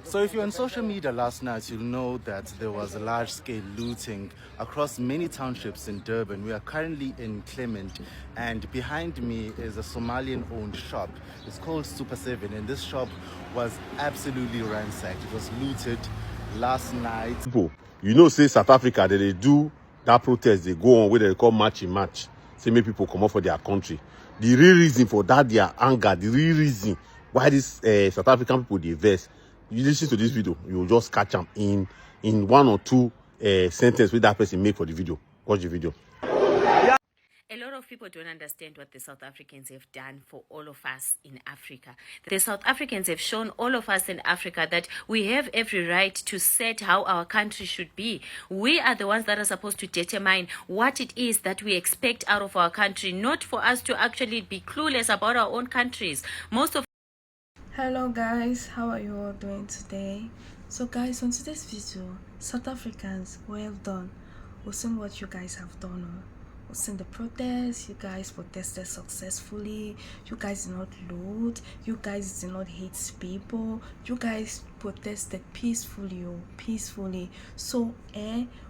So if you're on social media last night, you'll know that there was a large-scale looting across many townships in Durban. We are currently in Clement, and behind me is a Somalian-owned shop. It's called Super 7, and this shop was absolutely ransacked. It was looted last night. People, you know, say South Africa, they do that protest, they go on where they call match in match. Say make people come up for their country. The real reason for that, their anger, the real reason why this South African people they vex. You listen to this video, you will just catch them in one or two sentences with that person make for the video. Watch the video. A lot of people don't understand what the South Africans have done for all of us in Africa. The South Africans have shown all of us in Africa that we have every right to set how our country should be. We are the ones that are supposed to determine what it is that we expect out of our country, not for us to actually be clueless about our own countries. Hello guys, how are you all doing today? So guys, on today's video, South Africans, well done. We've seen what you guys have done. We've seen the protests. You guys protested successfully. You guys did not loot. You guys did not hate people. You guys protested peacefully. So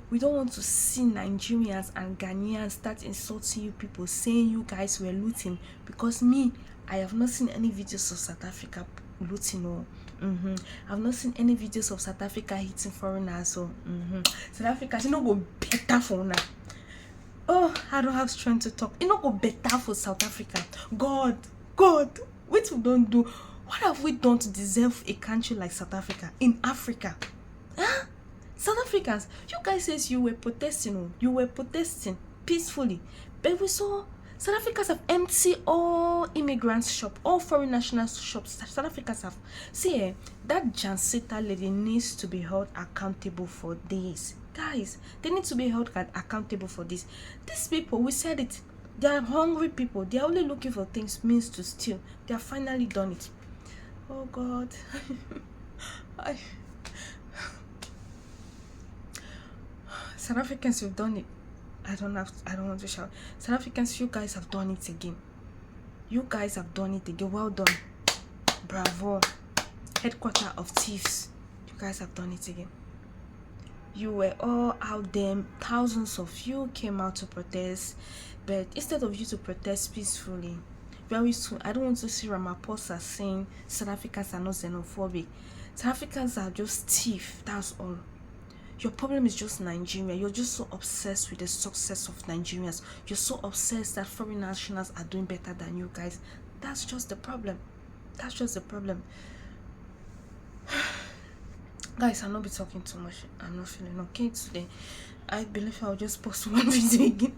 we don't want to see Nigerians and Ghanaians start insulting you people, saying you guys were looting, because I have not seen any videos of South Africa looting. I've not seen any videos of South Africa hitting foreigners. South Africa, you know, go better for now. Oh, I don't have strength to talk. You know, go better for South Africa. God, what we don't do? What have we done to deserve a country like South Africa in Africa? Huh? South Africans, you guys says you were protesting. You were protesting peacefully, but we saw South Africans have emptied all immigrants' shop, all foreign national shops. South Africans have. See, that Jansita lady needs to be held accountable for this. Guys, they need to be held accountable for this. These people, we said it, they are hungry people. They are only looking for things, means to steal. They have finally done it. Oh God. South Africans, you've done it. I don't want to shout. South Africans, you guys have done it again. You guys have done it again. Well done. Bravo. Headquarter of thieves. You guys have done it again. You were all out there. Thousands of you came out to protest. But instead of you to protest peacefully, very soon, I don't want to see Ramaphosa saying South Africans are not xenophobic. South Africans are just thieves. That's all. Your problem is just Nigeria. You're just so obsessed with the success of Nigerians. You're so obsessed that foreign nationals are doing better than you guys. That's just the problem. That's just the problem. Guys, I'll not be talking too much. I'm not feeling okay today. I believe I'll just post one video again.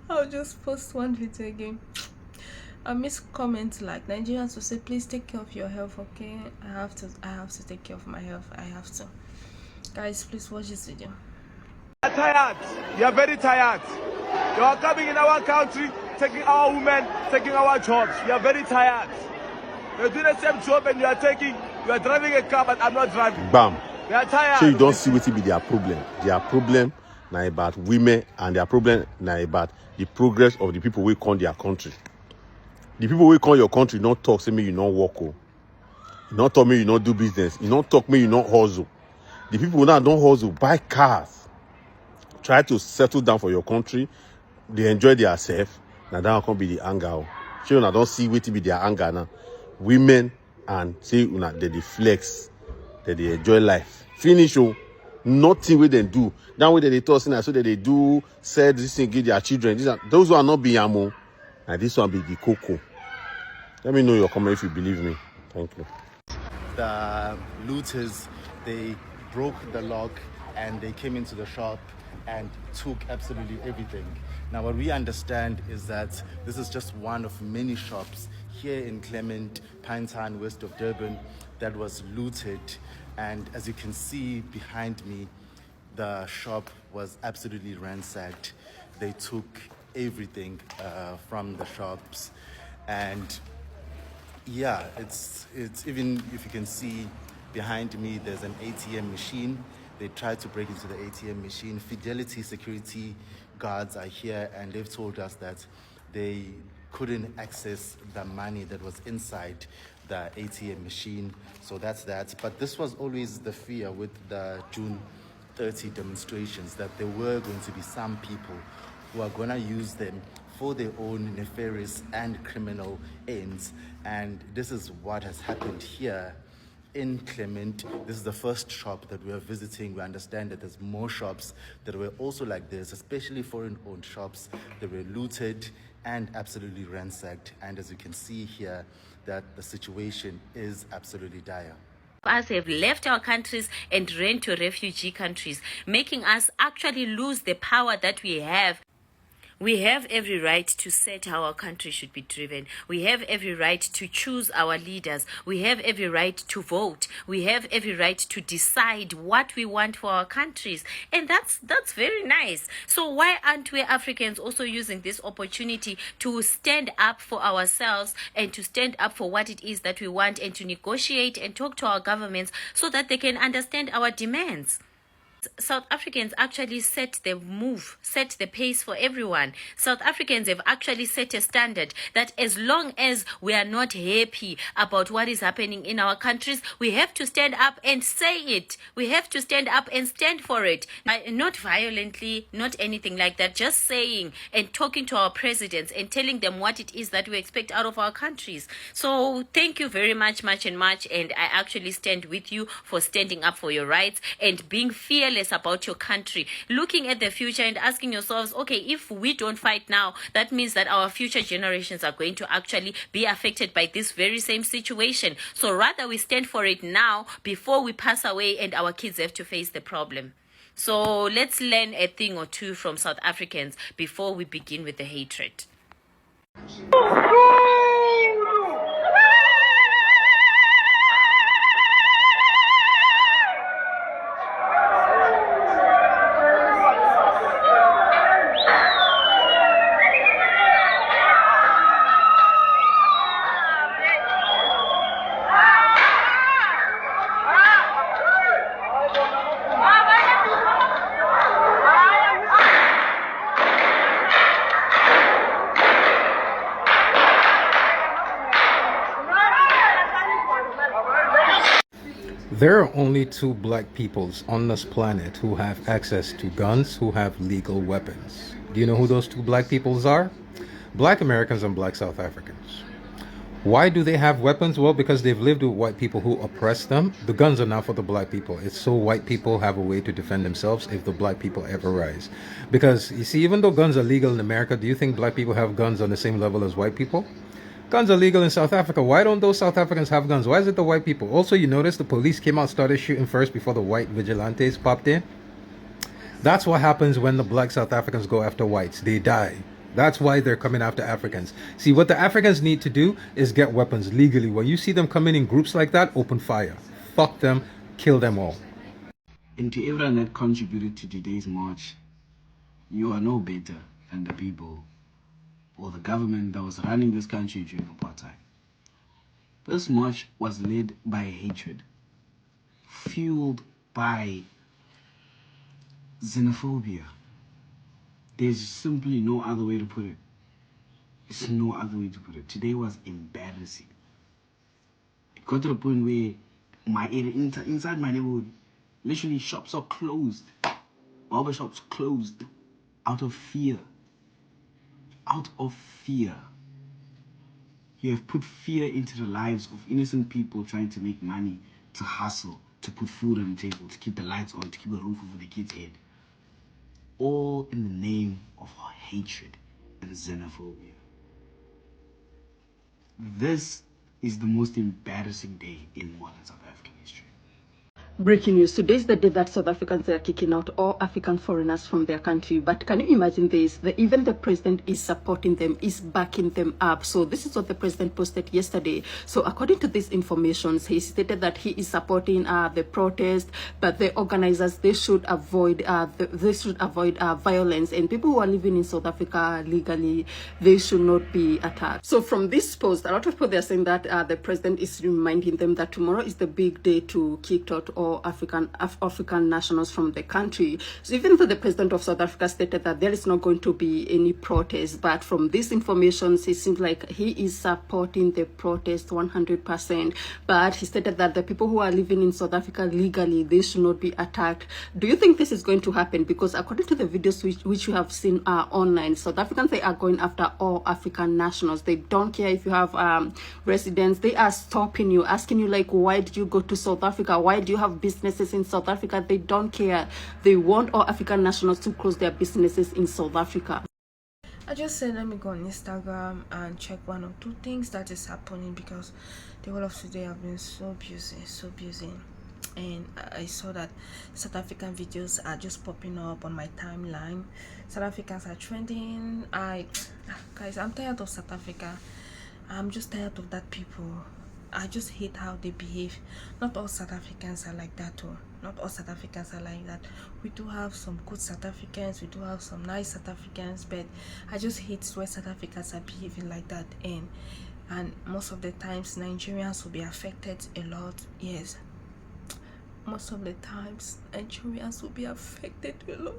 I'll just post one video again. I miss comments like Nigerians will say, please take care of your health, okay? I have to take care of my health. I have to. Guys, please watch this video. You are tired. You are very tired. You are coming in our country, taking our women, taking our jobs. You are very tired. You're doing the same job and you are driving a car, but I'm not driving. Bam. We are tired. So you don't see what be their problem. Their problem now about women, and their problem now about the progress of the people who come their country. The people who come your country don't talk, say me you don't work. You don't talk me you don't do business. You don't talk me you don't hustle. The people who now don't hustle, buy cars, try to settle down for your country. They enjoy themselves. Now that can be the anger. So you don't see what be their anger now. Women and say they flex, that they enjoy life. Finish. Nothing we then do. That way they talk, so that they do said this thing give their children. Those who are not being amo. And this one be the cocoa. Let me know your comment if you believe me. Thank you. The looters, they broke the lock and they came into the shop and took absolutely everything. Now what we understand is that this is just one of many shops here in Clement, Pinetown, west of Durban, that was looted. And as you can see behind me, the shop was absolutely ransacked. They took everything from the shops, and yeah, it's even if you can see behind me, there's an ATM machine. They tried to break into the ATM machine. Fidelity security guards are here, and they've told us that they couldn't access the money that was inside the ATM machine. So that's that. But this was always the fear with the June 30 demonstrations, that there were going to be some people who are going to use them for their own nefarious and criminal ends. And this is what has happened here in Clement. This is the first shop that we are visiting. We understand that there's more shops that were also like this, especially foreign-owned shops that were looted and absolutely ransacked. And as you can see here, that the situation is absolutely dire. Us have left our countries and ran to refugee countries, making us actually lose the power that we have. We have every right to set how our country should be driven. We have every right to choose our leaders. We have every right to vote. We have every right to decide what we want for our countries. And that's very nice. So why aren't we Africans also using this opportunity to stand up for ourselves and to stand up for what it is that we want, and to negotiate and talk to our governments so that they can understand our demands? South Africans actually set the pace for everyone. South Africans have actually set a standard that as long as we are not happy about what is happening in our countries, we have to stand up and say it. We have to stand up and stand for it. Not violently, not anything like that, just saying and talking to our presidents and telling them what it is that we expect out of our countries. So thank you very much, and I actually stand with you for standing up for your rights and being fearless about your country, looking at the future and asking yourselves, okay, if we don't fight now, that means that our future generations are going to actually be affected by this very same situation. So rather we stand for it now before we pass away and our kids have to face the problem. So let's learn a thing or two from South Africans before we begin with the hatred. There are only two black peoples on this planet who have access to guns, who have legal weapons. Do you know who those two black peoples are? Black Americans and black South Africans. Why do they have weapons? Well, because they've lived with white people who oppress them. The guns are now for the black people. It's so white people have a way to defend themselves if the black people ever rise. Because, you see, even though guns are legal in America, do you think black people have guns on the same level as white people? Guns are legal in South Africa. Why don't those South Africans have guns? Why is it the white people? Also, you notice the police came out, started shooting first before the white vigilantes popped in. That's what happens when the black South Africans go after whites. They die. That's why they're coming after Africans. See, what the Africans need to do is get weapons legally. When you see them coming in groups like that, open fire. Fuck them. Kill them all. And to everyone that contributed to today's march, you are no better than the people or the government that was running this country during apartheid. This march was led by hatred, fueled by xenophobia. There's simply no other way to put it. There's no other way to put it. Today was embarrassing. It got to the point where my area, inside my neighborhood, literally shops are closed. Barber shops closed out of fear. Out of fear. You have put fear into the lives of innocent people trying to make money, to hustle, to put food on the table, to keep the lights on, to keep a roof over the kid's head. All in the name of hatred and xenophobia. This is the most embarrassing day in modern South African history. Breaking news. Today is the day that South Africans are kicking out all African foreigners from their country. But can you imagine this? Even the president is supporting them, is backing them up. So this is what the president posted yesterday. So according to these informations, he stated that he is supporting the protest, but the organizers, they should avoid violence, and people who are living in South Africa legally, they should not be attacked. So from this post, a lot of people, they're saying that the president is reminding them that tomorrow is the big day to kick out all all African nationals from the country. So even though the president of South Africa stated that there is not going to be any protest, but from this information, it seems like he is supporting the protest 100%. But he stated that the people who are living in South Africa legally, they should not be attacked. Do you think this is going to happen? Because according to the videos which you have seen online, South Africans, they are going after all African nationals. They don't care if you have residents. They are stopping you, asking you like, why did you go to South Africa? Why do you have businesses in South Africa? They don't care. They want all African nationals to close their businesses in South Africa. I just said let me go on Instagram and check one or two things that is happening, because the whole of today have been so busy, and I saw that South African videos are just popping up on my timeline. South Africans are trending. Guys, I'm tired of South Africa. I'm just tired of that people. I just hate how they behave. Not all South Africans are like that, oh. Not all South Africans are like that. We do have some good South Africans, we do have some nice South Africans, but I just hate where South Africans are behaving like that. And most of the times Nigerians will be affected a lot. Yes, most of the times Nigerians will be affected a lot.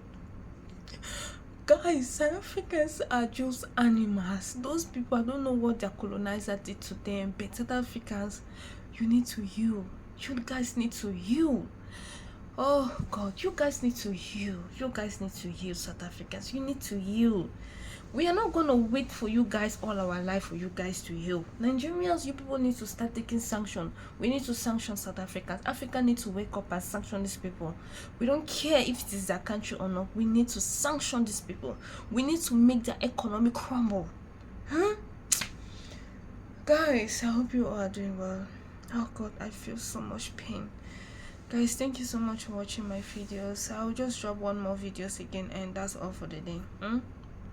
Guys, South Africans are just animals. Those people, I don't know what their colonizer did to them, but South Africans, you need to heal. You guys need to heal. Oh God, you guys need to heal. You guys need to heal, South Africans. You need to heal. We are not gonna wait for you guys all our life for you guys to heal. Nigerians, you people need to start taking sanction. We need to sanction South Africans. Africa needs to wake up and sanction these people. We don't care if it is their country or not. We need to sanction these people. We need to make their economy crumble. Guys, I hope you all are doing well. Oh God, I feel so much pain. Guys, thank you so much for watching my videos. I'll just drop one more videos again, and that's all for the day.